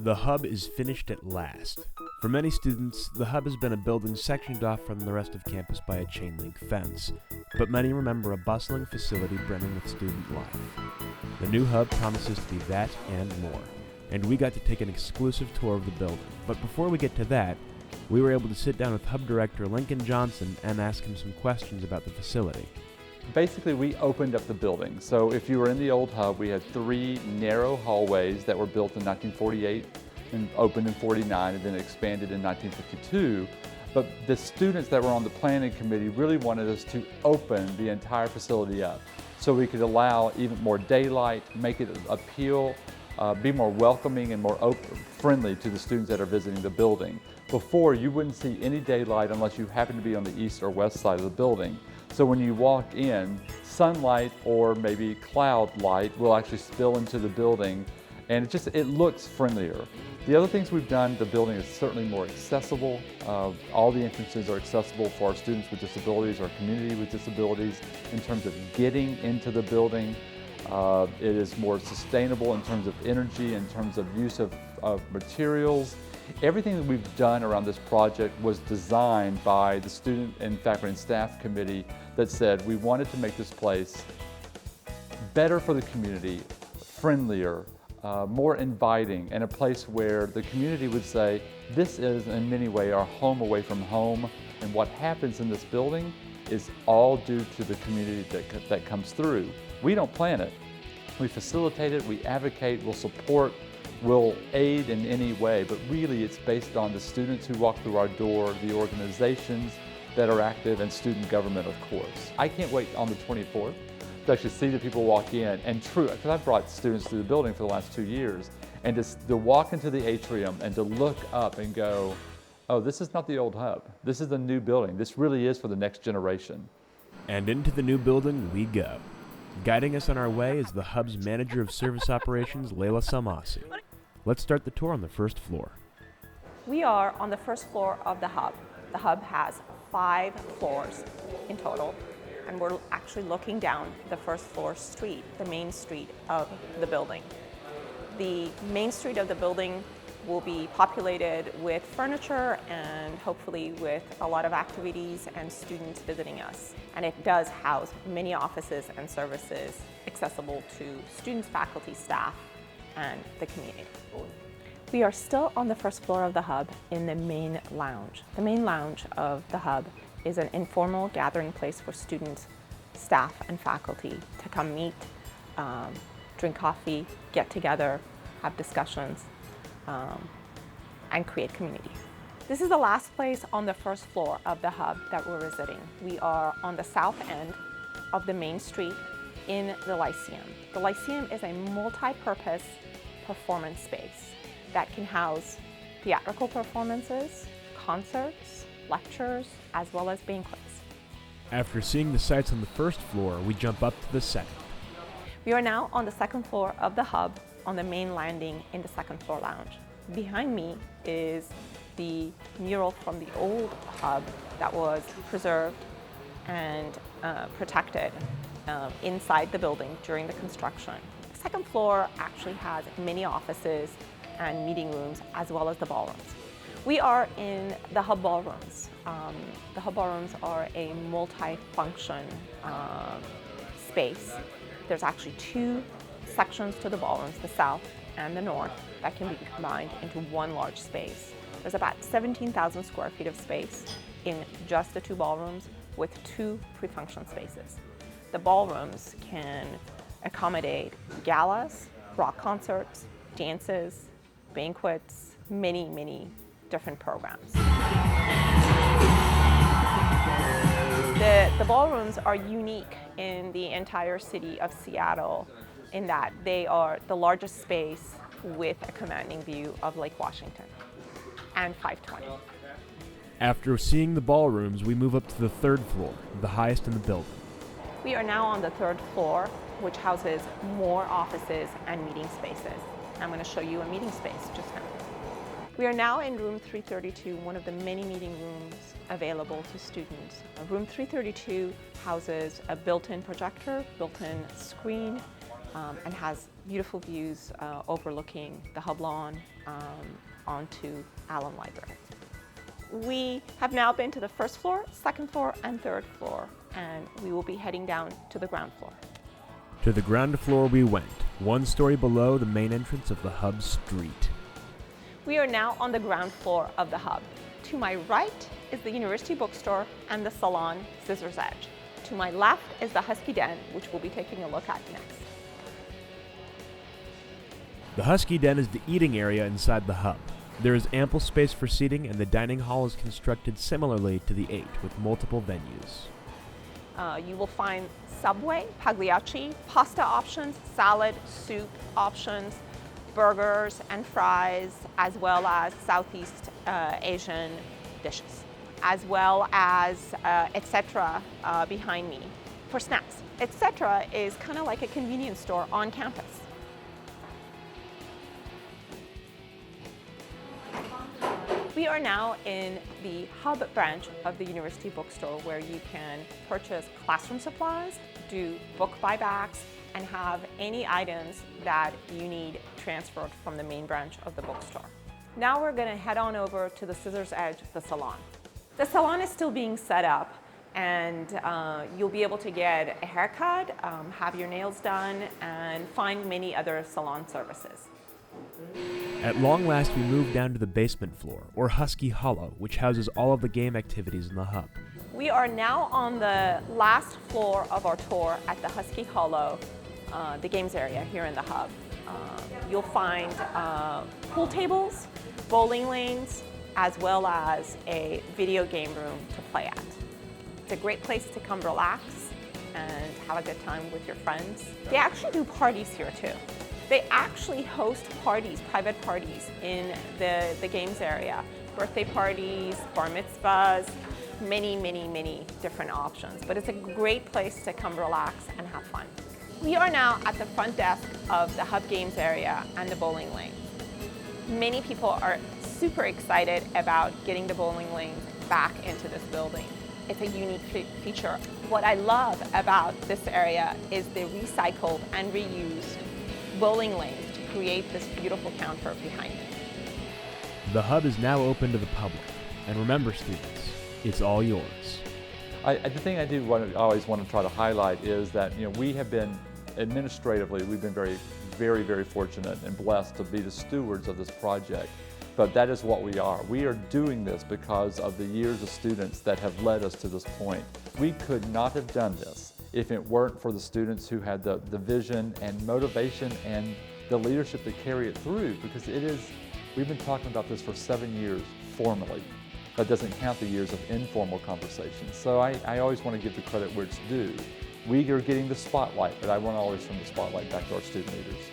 The Hub is finished at last. For many students, the Hub has been a building sectioned off from the rest of campus by a chain-link fence, but many remember a bustling facility brimming with student life. The new Hub promises to be that and more, and we got to take an exclusive tour of the building. But before we get to that, we were able to sit down with Hub Director Lincoln Johnson and ask him some questions about the facility. Basically, we opened up the building. So if you were in the old Hub, we had 3 narrow hallways that were built in 1948 and opened in 49 and then expanded in 1952. But the students that were on the planning committee really wanted us to open the entire facility up so we could allow even more daylight, make it appeal, be more welcoming and more friendly to the students that are visiting the building. Before, you wouldn't see any daylight unless you happened to be on the east or west side of the building. So when you walk in, sunlight or maybe cloud light will actually spill into the building, and it looks friendlier. The other things we've done, the building is certainly more accessible. All the entrances are accessible for our students with disabilities, our community with disabilities, in terms of getting into the building. It is more sustainable in terms of energy, in terms of use of materials. Everything that we've done around this project was designed by the student and faculty and staff committee that said we wanted to make this place better for the community, friendlier, more inviting, and a place where the community would say, this is in many ways our home away from home, and what happens in this building is all due to the community that comes through. We don't plan it. We facilitate it, we advocate, we'll support, we'll aid in any way, but really it's based on the students who walk through our door, the organizations that are active, and student government, of course. I can't wait on the 24th to actually see the people walk in, and because I've brought students to the building for the last 2 years, and to walk into the atrium and to look up and go, oh, this is not the old Hub. This is the new building. This really is for the next generation. And into the new building we go. Guiding us on our way is the Hub's Manager of Service Operations, Layla Salmasi. Let's start the tour on the first floor. We are on the first floor of the Hub. The Hub has 5 floors in total, and we're actually looking down the first floor street, the main street of the building. The main street of the building will be populated with furniture and hopefully with a lot of activities and students visiting us. And it does house many offices and services accessible to students, faculty, staff, and the community. We are still on the first floor of the Hub in the main lounge. The main lounge of the Hub is an informal gathering place for students, staff, and faculty to come meet, drink coffee, get together, have discussions, and create community. This is the last place on the first floor of the Hub that we're visiting. We are on the south end of the main street in the Lyceum. The Lyceum is a multi-purpose performance space that can house theatrical performances, concerts, lectures, as well as banquets. After seeing the sights on the first floor, we jump up to the second. We are now on the second floor of the Hub on the main landing in the second floor lounge. Behind me is the mural from the old Hub that was preserved and protected inside the building during the construction. The second floor actually has many offices and meeting rooms, as well as the ballrooms. We are in the Hub Ballrooms. The Hub Ballrooms are a multi-function space. There's actually 2 sections to the ballrooms, the south and the north, that can be combined into one large space. There's about 17,000 square feet of space in just the 2 ballrooms with 2 pre-function spaces. The ballrooms can accommodate galas, rock concerts, dances, banquets, many different programs. The ballrooms are unique in the entire city of Seattle in that they are the largest space with a commanding view of Lake Washington and 520. After seeing the ballrooms, we move up to the third floor, the highest in the building. We are now on the 3rd floor, which houses more offices and meeting spaces. I'm going to show you a meeting space just now. We are now in room 332, one of the many meeting rooms available to students. Room 332 houses a built-in projector, built-in screen, and has beautiful views overlooking the Hub lawn onto Allen Library. We have now been to the first floor, second floor, and third floor, and we will be heading down to the ground floor. To the ground floor we went, one story below the main entrance of the Hub street. We are now on the ground floor of the Hub. To my right is the University Bookstore and the salon Scissors Edge. To my left is the Husky Den, which we'll be taking a look at next. The Husky Den is the eating area inside the Hub. There is ample space for seating, and the dining hall is constructed similarly to the 8, with multiple venues. You will find Subway, Pagliacci, pasta options, salad, soup options, burgers and fries, as well as Southeast Asian dishes, as well as etc. Behind me for snacks. Etc. is kind of like a convenience store on campus. We are now in the Hub branch of the University Bookstore, where you can purchase classroom supplies, do book buybacks, and have any items that you need transferred from the main branch of the bookstore. Now we're going to head on over to the Scissors Edge, the salon. The salon is still being set up, and you'll be able to get a haircut, have your nails done, and find many other salon services. At long last, we move down to the basement floor, or Husky Hollow, which houses all of the game activities in the Hub. We are now on the last floor of our tour at the Husky Hollow, the games area here in the Hub. You'll find pool tables, bowling lanes, as well as a video game room to play at. It's a great place to come relax and have a good time with your friends. They actually do parties here too. They actually host parties, private parties in the games area. Birthday parties, bar mitzvahs, many different options. But it's a great place to come relax and have fun. We are now at the front desk of the Hub Games area and the bowling lane. Many people are super excited about getting the bowling lanes back into this building. It's a unique feature. What I love about this area is the recycled and reused bowling lanes to create this beautiful counter behind me. The Hub is now open to the public. And remember, students, it's all yours. The thing I always want to try to highlight is that we have been administratively, we've been very fortunate and blessed to be the stewards of this project. But that is what we are. We are doing this because of the years of students that have led us to this point. We could not have done this if it weren't for the students who had the vision and motivation and the leadership to carry it through, because we've been talking about this for 7 years formally. That doesn't count the years of informal conversations. So I always want to give the credit where it's due. We are getting the spotlight, but I want to always turn the spotlight back to our student leaders.